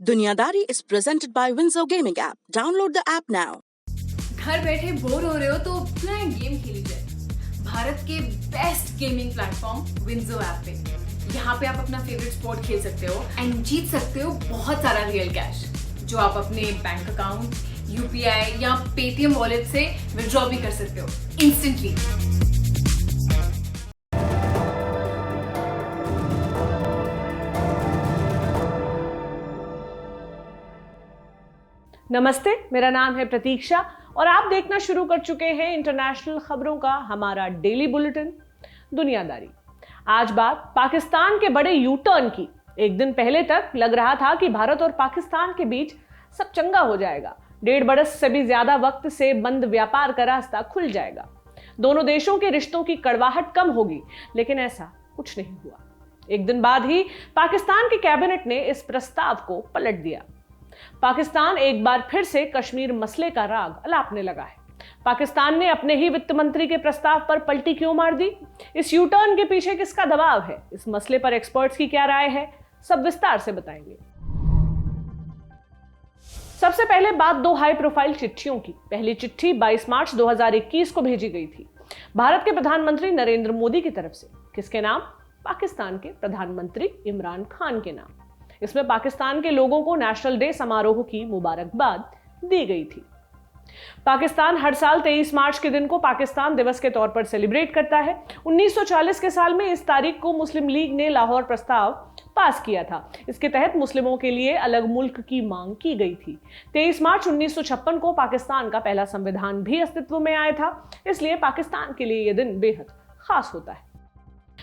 दुनियादारी is presented by Windsor Gaming app. Download the app now. घर बैठे bore हो रहे हो तो क्यों ना गेम खेली जाए भारत के best gaming platform WinZO app पे। यहाँ पे आप अपना फेवरेट स्पोर्ट खेल सकते हो एंड जीत सकते हो बहुत सारा रियल कैश जो आप अपने बैंक अकाउंट, यूपीआई या पेटीएम वॉलेट से विड्रॉ भी कर सकते हो इंस्टेंटली। नमस्ते, मेरा नाम है प्रतीक्षा और आप देखना शुरू कर चुके हैं इंटरनेशनल खबरों का हमारा डेली बुलेटिन दुनियादारी। आज बात पाकिस्तान के बड़े यू टर्न की। एक दिन पहले तक लग रहा था कि भारत और पाकिस्तान के बीच सब चंगा हो जाएगा, 1.5 बरस से भी ज्यादा वक्त से बंद व्यापार का रास्ता खुल जाएगा, दोनों देशों के रिश्तों की कड़वाहट कम होगी, लेकिन ऐसा कुछ नहीं हुआ। एक दिन बाद ही पाकिस्तान के कैबिनेट ने इस प्रस्ताव को पलट दिया। पाकिस्तान एक बार फिर से कश्मीर मसले का राग अलापने लगा है। पाकिस्तान ने अपने ही वित्त मंत्री के प्रस्ताव पर पलटी क्यों मार दी? इस यू टर्न के पीछे किसका दबाव है? इस मसले पर एक्सपर्ट्स की क्या राय है? सब विस्तार से बताएंगे। सबसे पहले बात 2 हाई प्रोफाइल चिट्ठियों की। पहली चिट्ठी 22 मार्च 2021 को भेजी गई थी भारत के प्रधानमंत्री नरेंद्र मोदी की तरफ से। किसके नाम? पाकिस्तान के प्रधानमंत्री इमरान खान के नाम। इसमें पाकिस्तान के लोगों को नेशनल डे समारोह की मुबारकबाद दी गई थी। पाकिस्तान हर साल 23 मार्च के दिन को पाकिस्तान दिवस के तौर पर सेलिब्रेट करता है। 1940 के साल में इस तारीख को मुस्लिम लीग ने लाहौर प्रस्ताव पास किया था। इसके तहत मुस्लिमों के लिए अलग मुल्क की मांग की गई थी। 23 मार्च 1956 को पाकिस्तान का पहला संविधान भी अस्तित्व में आया था, इसलिए पाकिस्तान के लिए यह दिन बेहद खास होता है।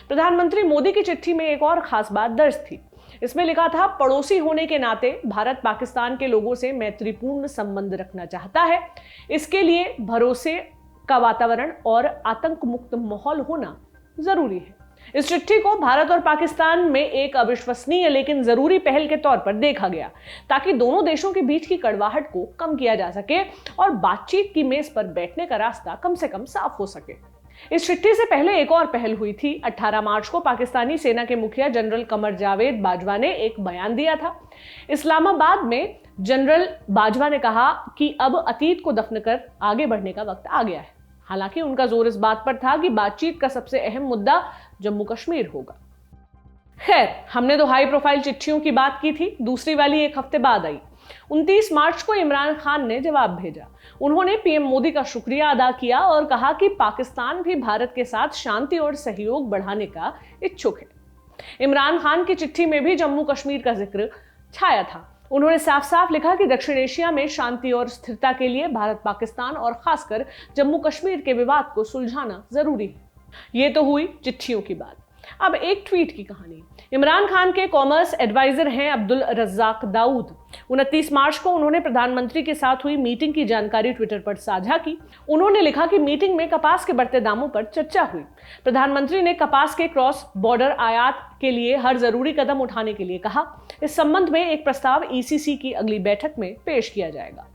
प्रधानमंत्री मोदी की चिट्ठी में एक और खास बात दर्ज थी। इसमें लिखा था, पड़ोसी होने के नाते भारत पाकिस्तान के लोगों से मैत्रीपूर्ण संबंध रखना चाहता है। इसके लिए भरोसे का वातावरण और आतंक मुक्त माहौल होना जरूरी है। इस चिट्ठी को भारत और पाकिस्तान में एक अविश्वसनीय लेकिन जरूरी पहल के तौर पर देखा गया, ताकि दोनों देशों के बीच की कड़वाहट को कम किया जा सके और बातचीत की मेज पर बैठने का रास्ता कम से कम साफ हो सके। इस चिट्ठी से पहले एक और पहल हुई थी। 18 मार्च को पाकिस्तानी सेना के मुखिया जनरल कमर जावेद बाजवा ने एक बयान दिया था। इस्लामाबाद में जनरल बाजवा ने कहा कि अब अतीत को दफन कर आगे बढ़ने का वक्त आ गया है। हालांकि उनका जोर इस बात पर था कि बातचीत का सबसे अहम मुद्दा जम्मू कश्मीर होगा। खैर, हमने 2 हाई प्रोफाइल चिट्ठियों की बात की थी, दूसरी वाली एक हफ्ते बाद आई। 29 मार्च को इमरान खान ने जवाब भेजा। उन्होंने पीएम मोदी का शुक्रिया अदा किया और कहा कि पाकिस्तान भी भारत के साथ शांति और सहयोग बढ़ाने का इच्छुक है। इमरान खान की चिट्ठी में भी जम्मू कश्मीर का जिक्र छाया था। उन्होंने साफ साफ लिखा कि दक्षिण एशिया में शांति और स्थिरता के लिए भारत पाकिस्तान और खासकर जम्मू कश्मीर के विवाद को सुलझाना जरूरी है। ये तो हुई चिट्ठियों की बात। अब एक ट्वीट की कहानी। इमरान खान के कॉमर्स एडवाइजर हैं अब्दुल रज्जाक दाऊद। 29 मार्च को उन्होंने प्रधानमंत्री के साथ हुई मीटिंग की जानकारी ट्विटर पर साझा की। उन्होंने लिखा कि मीटिंग में कपास के बढ़ते दामों पर चर्चा हुई। प्रधानमंत्री ने कपास के क्रॉस बॉर्डर आयात के लिए हर जरूरी कदम उठाने के लिए कहा। इस संबंध में एक प्रस्ताव ईसीसी की अगली बैठक में पेश किया जाएगा।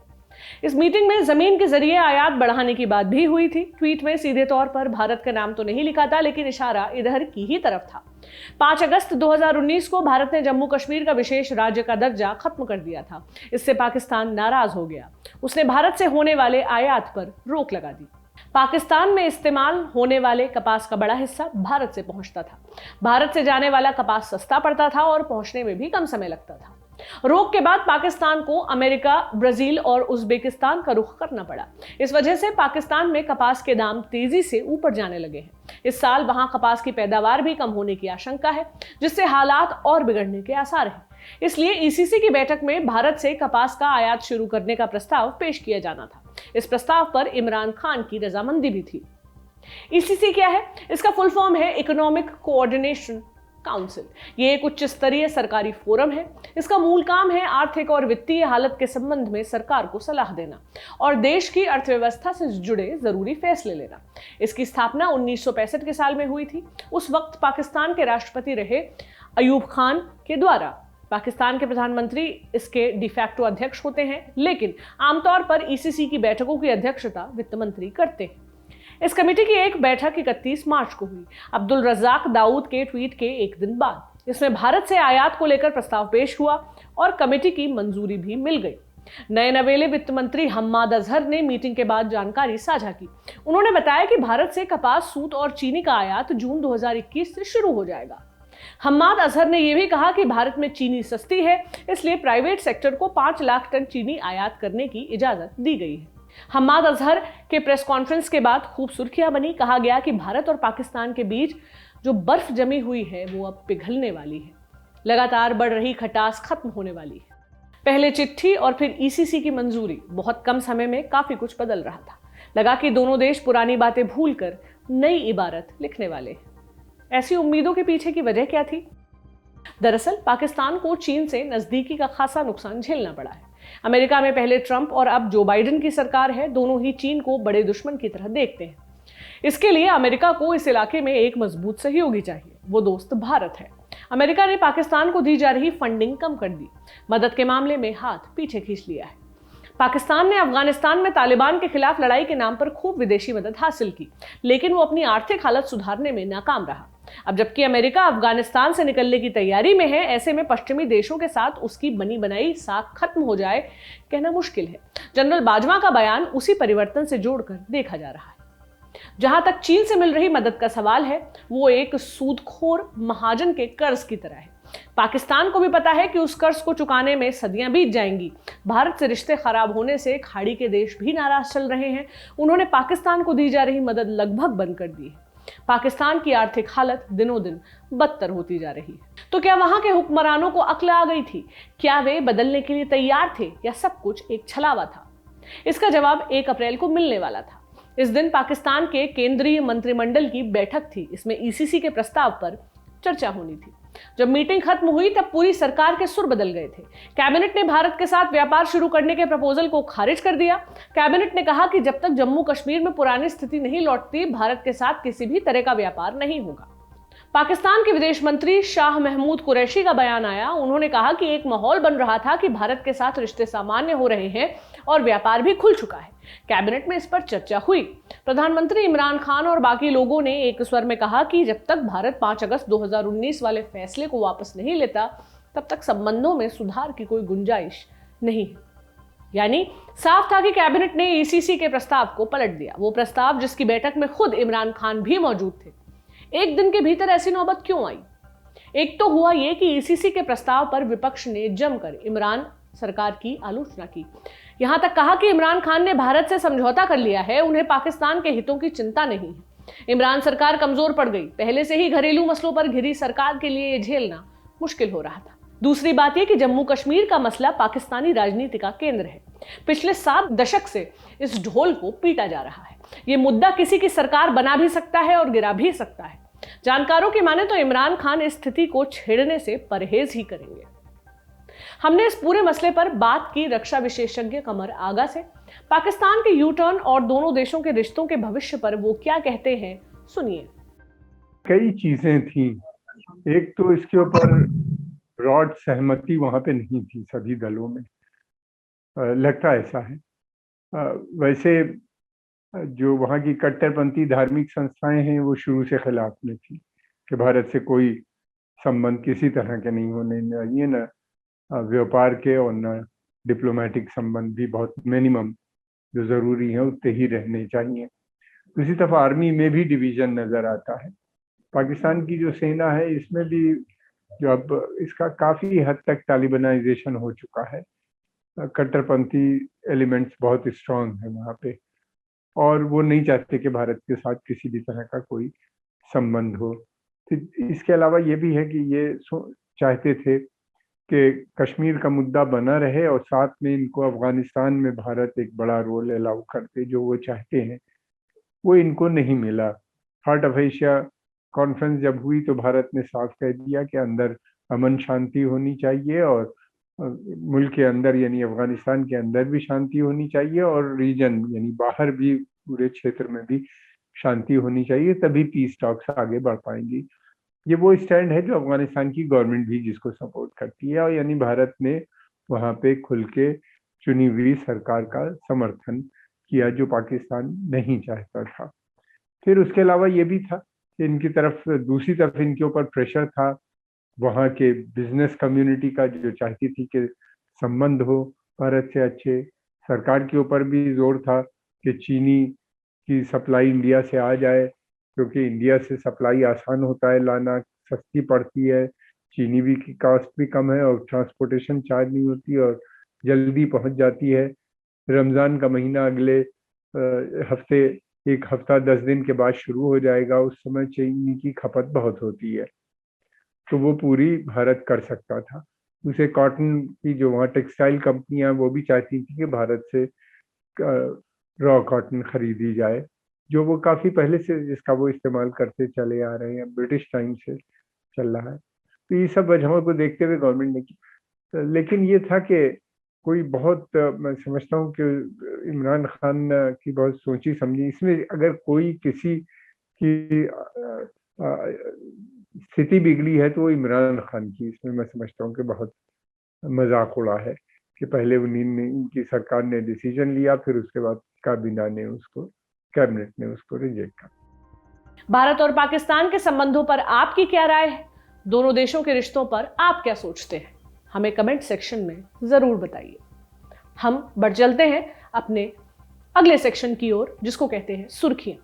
इस मीटिंग में जमीन के जरिए आयात बढ़ाने की बात भी हुई थी। ट्वीट में सीधे तौर पर भारत का नाम तो नहीं लिखा था, लेकिन इशारा इधर की ही तरफ था। 5 अगस्त 2019 को भारत ने जम्मू कश्मीर का विशेष राज्य का दर्जा खत्म कर दिया था। इससे पाकिस्तान नाराज हो गया। उसने भारत से होने वाले आयात पर रोक लगा दी। पाकिस्तान में इस्तेमाल होने वाले कपास का बड़ा हिस्सा भारत से पहुंचता था। भारत से जाने वाला कपास सस्ता पड़ता था और पहुंचने में भी कम समय लगता था। रोक के बाद पाकिस्तान को अमेरिका, ब्राजील और उज्बेकिस्तान का रुख करना पड़ा। इस वजह से पाकिस्तान में कपास के दाम तेजी से ऊपर जाने लगे हैं। इस साल वहां कपास की पैदावार भी कम होने की आशंका है, जिससे हालात और बिगड़ने के आसार हैं। इसलिए ईसीसी की बैठक में भारत से कपास का आयात शुरू करने का प्रस्ताव पेश किया जाना था। इस प्रस्ताव पर इमरान खान की रजामंदी भी थी। ईसीसी क्या है? इसका फुल फॉर्म है इकोनॉमिक कोऑर्डिनेशन काउंसिल। ये एक उच्च स्तरीय सरकारी फोरम है। इसका मूल काम है आर्थिक और वित्तीय हालत के संबंध में सरकार को सलाह देना और देश की अर्थव्यवस्था से जुड़े जरूरी फैसले लेना। इसकी स्थापना 1965 के साल में हुई थी। उस वक्त पाकिस्तान के राष्ट्रपति रहे अयूब खान के द्वारा। पाकिस्तान के प्रधानमंत्री इसके डिफैक्टो अध्यक्ष होते हैं, लेकिन आमतौर पर ईसीसी की बैठकों की अध्यक्षता वित्त मंत्री करते हैं। इस कमेटी की एक बैठक 31 मार्च को हुई, अब्दुल रज्जाक दाऊद के ट्वीट के एक दिन बाद। इसमें भारत से आयात को लेकर प्रस्ताव पेश हुआ और कमेटी की मंजूरी भी मिल गई। नए नवेले वित्त मंत्री हम्माद अजहर ने मीटिंग के बाद जानकारी साझा की। उन्होंने बताया कि भारत से कपास, सूत और चीनी का आयात जून 2021 से शुरू हो जाएगा। हम्माद अजहर ने यह भी कहा कि भारत में चीनी सस्ती है, इसलिए प्राइवेट सेक्टर को 5 लाख टन चीनी आयात करने की इजाजत दी गई है। हम्माद अजहर के प्रेस कॉन्फ्रेंस के बाद खूब सुर्खियां बनी। कहा गया कि भारत और पाकिस्तान के बीच जो बर्फ जमी हुई है वो अब पिघलने वाली है। लगातार बढ़ रही खटास खत्म होने वाली है। पहले चिट्ठी और फिर ईसीसी की मंजूरी, बहुत कम समय में काफी कुछ बदल रहा था। लगा कि दोनों देश पुरानी बातें भूलकर नई इबारत लिखने वाले हैं। ऐसी उम्मीदों के पीछे की वजह क्या थी? दरअसल पाकिस्तान को चीन से नजदीकी का खासा नुकसान झेलना पड़ा है। अमेरिका में पहले ट्रंप और अब जो बाइडेन की सरकार है, दोनों ही चीन को बड़े दुश्मन की तरह देखते हैं। इसके लिए अमेरिका को इस इलाके में एक मजबूत सहयोगी चाहिए, वो दोस्त भारत है। अमेरिका ने पाकिस्तान को दी जा रही फंडिंग कम कर दी, मदद के मामले में हाथ पीछे खींच लिया है। पाकिस्तान ने अफगानिस्तान में तालिबान के खिलाफ लड़ाई के नाम पर खूब विदेशी मदद हासिल की, लेकिन वो अपनी आर्थिक हालत सुधारने में नाकाम रहा। अब जबकि अमेरिका अफगानिस्तान से निकलने की तैयारी में है, ऐसे में पश्चिमी देशों के साथ उसकी बनी बनाई साख खत्म हो जाए कहना मुश्किल है। जनरल बाजवा का बयान उसी परिवर्तन से जोड़कर देखा जा रहा है। जहां तक चीन से मिल रही मदद का सवाल है, वो एक सूदखोर महाजन के कर्ज की तरह है। पाकिस्तान को भी पता है कि उस कर्ज को चुकाने में सदियां बीत जाएंगी। भारत से रिश्ते खराब होने से खाड़ी के देश भी नाराज चल रहे हैं। उन्होंने पाकिस्तान को दी जा रही मदद लगभग बंद कर दी है। पाकिस्तान की आर्थिक हालत दिनों दिन बदतर होती जा रही है। तो क्या वहां के हुक्मरानों को अक्ल आ गई थी? क्या वे बदलने के लिए तैयार थे या सब कुछ एक छलावा था? इसका जवाब 1 अप्रैल को मिलने वाला था। इस दिन पाकिस्तान के केंद्रीय मंत्रिमंडल की बैठक थी। इसमें ईसीसी के प्रस्ताव पर चर्चा होनी थी। जब मीटिंग खत्म हुई तब पूरी सरकार के सुर बदल गए थे। कैबिनेट ने भारत के साथ व्यापार शुरू करने के प्रपोजल को खारिज कर दिया। कैबिनेट ने कहा कि जब तक जम्मू कश्मीर में पुरानी स्थिति नहीं लौटती, भारत के साथ किसी भी तरह का व्यापार नहीं होगा। पाकिस्तान के विदेश मंत्री शाह महमूद कुरैशी का बयान आया। उन्होंने कहा कि एक माहौल बन रहा था कि भारत के साथ रिश्ते सामान्य हो रहे हैं और व्यापार भी खुल चुका है। कैबिनेट में इस पर चर्चा हुई। प्रधानमंत्री इमरान खान और बाकी लोगों ने एक स्वर में कहा कि जब तक भारत 5 अगस्त 2019 वाले फैसले को वापस नहीं लेता, तब तक संबंधों में सुधार की कोई गुंजाइश नहीं है। यानी साफ था कि कैबिनेट ने ईसीसी के प्रस्ताव को पलट दिया। वो प्रस्ताव जिसकी बैठक में खुद इमरान खान भी मौजूद थे। एक दिन के भीतर ऐसी नौबत क्यों आई? एक तो हुआ ये कि ईसीसी के प्रस्ताव पर विपक्ष ने जमकर इमरान सरकार की आलोचना की। यहां तक कहा कि इमरान खान ने भारत से समझौता कर लिया है, उन्हें पाकिस्तान के हितों की चिंता नहीं है। इमरान सरकार कमजोर पड़ गई। पहले से ही घरेलू मसलों पर घिरी सरकार के लिए ये झेलना मुश्किल हो रहा था। दूसरी बात यह कि जम्मू कश्मीर का मसला पाकिस्तानी राजनीति का केंद्र है। पिछले 7 दशक से इस ढोल को पीटा जा रहा है। ये मुद्दा किसी की सरकार बना भी सकता है और गिरा भी सकता है। जानकारों की माने तो इमरान खान इस स्थिति को छेड़ने से परहेज ही करेंगे। हमने इस पूरे मसले पर बात की रक्षा विशेषज्ञ कमर आगा से। पाकिस्तान के यू टर्न और दोनों देशों के रिश्तों के भविष्य पर वो क्या कहते हैं, सुनिए। कई चीजें थी। एक तो इसके ऊपर ब्रॉड सहमति वहां पे नहीं थी सभी दलों में, लगता ऐसा है। वैसे जो वहाँ की कट्टरपंथी धार्मिक संस्थाएं हैं वो शुरू से खिलाफ में थी कि भारत से कोई संबंध किसी तरह के नहीं होने चाहिए, न व्यापार के और न डिप्लोमेटिक संबंध भी बहुत मिनिमम जो जरूरी है उतने ही रहने चाहिए। दूसरी तरफ आर्मी में भी डिवीजन नजर आता है। पाकिस्तान की जो सेना है इसमें भी जो अब इसका काफी हद तक तालिबानाइजेशन हो चुका है। कट्टरपंथी एलिमेंट्स बहुत स्ट्रांग है वहाँ पे और वो नहीं चाहते कि भारत के साथ किसी भी तरह का कोई संबंध हो। इसके अलावा ये भी है कि ये चाहते थे कि कश्मीर का मुद्दा बना रहे और साथ में इनको अफगानिस्तान में भारत एक बड़ा रोल अलाउ करते, जो वो चाहते हैं वो इनको नहीं मिला। हार्ट ऑफ एशिया कॉन्फ्रेंस जब हुई तो भारत ने साफ कह दिया कि अंदर अमन शांति होनी चाहिए और मुल्क के अंदर यानी अफगानिस्तान के अंदर भी शांति होनी चाहिए और रीजन यानी बाहर भी पूरे क्षेत्र में भी शांति होनी चाहिए, तभी पीस टॉक्स आगे बढ़ पाएंगी। ये वो स्टैंड है जो अफगानिस्तान की गवर्नमेंट भी जिसको सपोर्ट करती है और यानी भारत ने वहाँ पे खुल के चुनी हुई सरकार का समर्थन किया जो पाकिस्तान नहीं चाहता था। फिर उसके अलावा ये भी था कि इनकी तरफ दूसरी तरफ इनके ऊपर प्रेशर था वहाँ के बिजनेस कम्युनिटी का जो चाहती थी कि संबंध हो भारत से अच्छे। सरकार के ऊपर भी जोर था कि चीनी की सप्लाई इंडिया से आ जाए, क्योंकि इंडिया से सप्लाई आसान होता है लाना, सस्ती पड़ती है, चीनी भी की कॉस्ट भी कम है और ट्रांसपोर्टेशन चार्ज नहीं होती और जल्दी पहुंच जाती है। रमज़ान का महीना अगले हफ्ते, एक हफ्ता 10 दिन के बाद शुरू हो जाएगा, उस समय चीनी की खपत बहुत होती है, तो वो पूरी भारत कर सकता था। उसे कॉटन की जो वहाँ टेक्सटाइल कंपनियां वो भी चाहती थी कि भारत से रॉ कॉटन खरीदी जाए, जो वो काफ़ी पहले से जिसका वो इस्तेमाल करते चले आ रहे हैं, ब्रिटिश टाइम से चल रहा है। तो ये सब वजहों को देखते हुए गवर्नमेंट ने की, लेकिन ये था कि कोई बहुत मैं समझता हूँ कि इमरान खान की बहुत सोची समझी इसमें, अगर कोई किसी की स्थिति बिगड़ी है तो वो इमरान खान की, इसमें मैं समझता हूँ कि बहुत मजाक उड़ा है कि पहले उनकी सरकार ने डिसीजन लिया, फिर उसके बाद कैबिनेट ने उसको रिजेक्ट कर। भारत और पाकिस्तान के संबंधों पर आपकी क्या राय है? दोनों देशों के रिश्तों पर आप क्या सोचते हैं? हमें कमेंट सेक्शन में जरूर बताइए। हम बढ़ चलते हैं अपने अगले सेक्शन की ओर, जिसको कहते हैं सुर्खियां।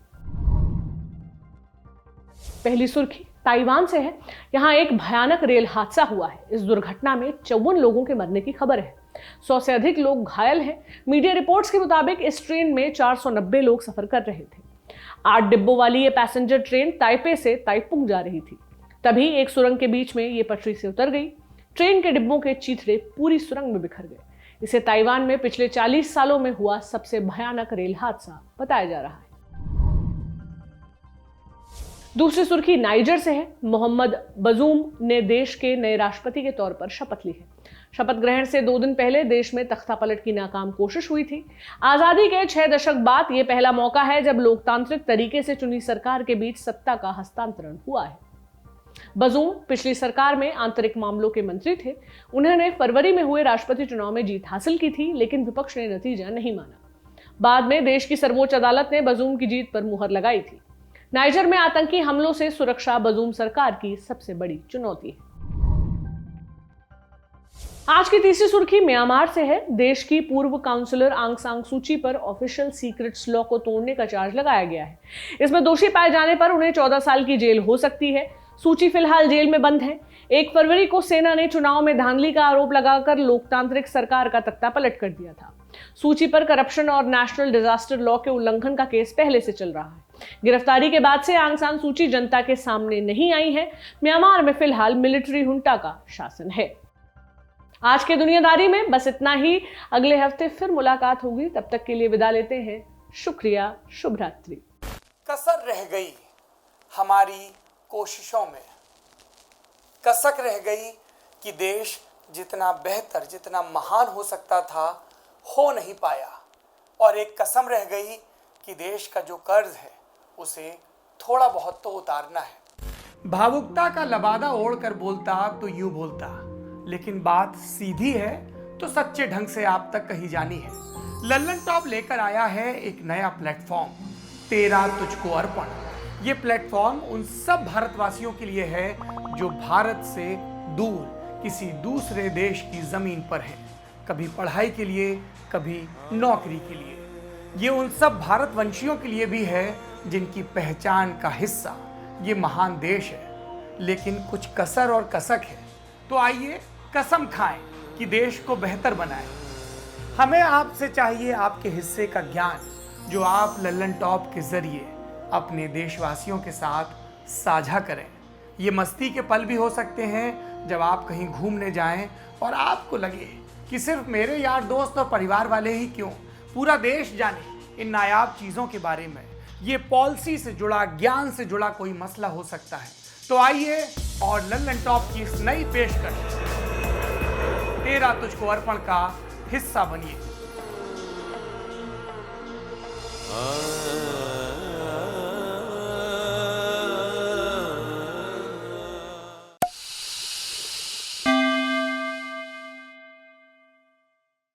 पहली सुर्खी ताइवान से है। यहां एक भयानक रेल हादसा हुआ है। इस दुर्घटना में 54 लोगों के मरने की खबर है। 100 से अधिक लोग घायल हैं। मीडिया रिपोर्ट्स के मुताबिक इस ट्रेन में 490 लोग सफर कर रहे थे। 8 डिब्बों वाली ये पैसेंजर ट्रेन ताइपे से ताइपुंग जा रही थी। तभी एक सुरंग के बीच में ये पटरी से उतर गई। ट्रेन के डिब्बों के चीथड़े पूरी सुरंग में बिखर गए। इसे ताइवान में पिछले 40 सालों में हुआ सबसे भयानक रेल हादसा बताया जा रहा है। दूसरी सुर्खी नाइजर से है। मोहम्मद बजूम ने देश के नए राष्ट्रपति के तौर पर शपथ ली है। शपथ ग्रहण से 2 दिन पहले देश में तख्तापलट की नाकाम कोशिश हुई थी। आजादी के 6 दशक बाद यह पहला मौका है जब लोकतांत्रिक तरीके से चुनी सरकार के बीच सत्ता का हस्तांतरण हुआ है। बजूम पिछली सरकार में आंतरिक मामलों के मंत्री थे। उन्होंने फरवरी में हुए राष्ट्रपति चुनाव में जीत हासिल की थी, लेकिन विपक्ष ने नतीजा नहीं माना। बाद में देश की सर्वोच्च अदालत ने बजूम की जीत पर मुहर लगाई थी। नाइजर में आतंकी हमलों से सुरक्षा बजूम सरकार की सबसे बड़ी चुनौती है। आज की तीसरी सुर्खी म्यांमार से है। देश की पूर्व काउंसलर आंग सान सू की पर ऑफिशियल सीक्रेट्स लॉ को तोड़ने का चार्ज लगाया गया है। इसमें दोषी पाए जाने पर उन्हें 14 साल की जेल हो सकती है। सूची फिलहाल जेल में बंद है। 1 फरवरी को सेना ने चुनाव में धांधली का आरोप लगाकर लोकतांत्रिक सरकार का तख्ता पलट कर दिया था। सूची पर करप्शन और नेशनल डिजास्टर लॉ के उल्लंघन का केस पहले से चल रहा है। गिरफ्तारी के बाद से आंग सान सू की जनता के सामने नहीं आई है। म्यांमार में फिलहाल मिलिट्री हुंटा का शासन है। आज के दुनियादारी में बस इतना ही। अगले हफ्ते फिर मुलाकात होगी। तब तक के लिए विदा लेते हैं। शुक्रिया, शुभ रात्रि। कसर रह गई हमारी कोशिशों में, कसक रह गई कि देश जितना बेहतर, जितना महान हो सकता था, हो नहीं पाया। और एक कसम रह गई कि देश का जो कर्ज है उसे थोड़ा बहुत तो उतारना है। भावुकता का लबादा ओढ़कर बोलता तो यूं बोलता, लेकिन बात सीधी है तो सच्चे ढंग से आप तक कही जानी है। लल्लन टॉप लेकर आया है एक नया प्लेटफॉर्म, तेरा तुझको अर्पण। ये प्लेटफॉर्म उन सब भारतवासियों के लिए है जो भारत से दूर किसी दूसरे देश की जमीन पर है, कभी पढ़ाई के लिए, कभी नौकरी के लिए। ये उन सब भारतवंशियों के लिए भी है जिनकी पहचान का हिस्सा ये महान देश है, लेकिन कुछ कसर और कसक है। तो आइए कसम खाएं कि देश को बेहतर बनाएं। हमें आपसे चाहिए आपके हिस्से का ज्ञान, जो आप लल्लन टॉप के जरिए अपने देशवासियों के साथ साझा करें। ये मस्ती के पल भी हो सकते हैं जब आप कहीं घूमने जाएं और आपको लगे कि सिर्फ मेरे यार दोस्त और परिवार वाले ही क्यों, पूरा देश जाने इन नायाब चीज़ों के बारे में। ये पॉलिसी से जुड़ा, ज्ञान से जुड़ा कोई मसला हो सकता है। तो आइए और लल्लन टॉप की इस नई पेशकश तेरा तुझको अर्पण का हिस्सा बनिए।